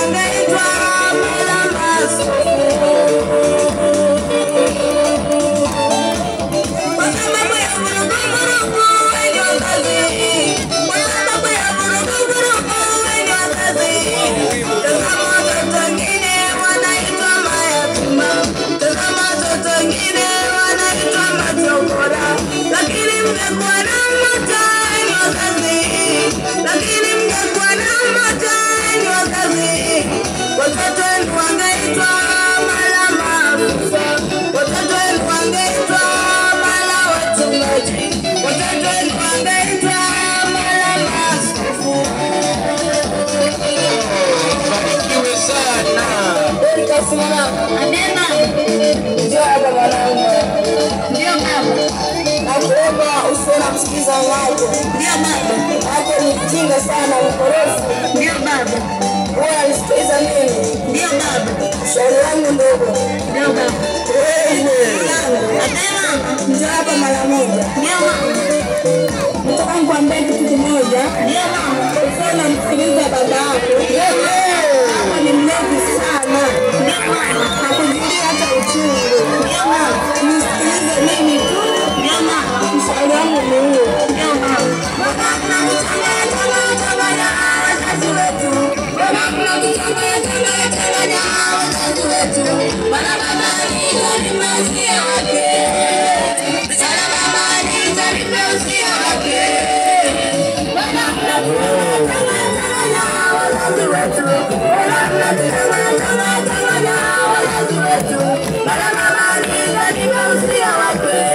wangeitwa maaskofu. Kwa sababu ya vurugu wenye wazazi, kwa sababu ya vurugu wenye wazazi. Tazama watoto wengine wanaitwa mayatima, tazama watoto wengine wanaitwa machokora. Lakini mngekuwa na mmoja wenye wazazi, lakini mngekuwa na mmoja wenye wazazi, watoto wenu wangeitwa mala maafisa, watoto wenu wangeitwa mala wachungaji, watoto wenu wangeitwa mala maaskofu. Barikiwe sana. Nikasimama. Amina. Ndio hapa mwanangu. Ndio baba. Nakuomba usiwe na msikiza wako. Ndio baba. Hapo ni mjinga sana, mkorofi. Ndio baba. Wewe unisikiza mimi. Ndio baba. Shauri yangu ndogo. Ndio baba. Wewe. Amina. Ndio hapa mara moja. Ndio baba. Nataka nikwambie kitu kimoja. Ndio baba. Usiwe na msikiliza baba yako. Hapa ni mlevi sana. Hakujulia hata uchungu. Nisikilize mimi tu. Mshauri wangu ni huo. Baba tunachanganya wazazi wetu. Baba tunachanganya wazazi wetu. Bana baba nitarime usia wake. Bana baba nitarime usia wake. Bana tunachanganya wazazi wetu. Bana tunachanganya wazazi wetu. Bana baba nitarime usia wake.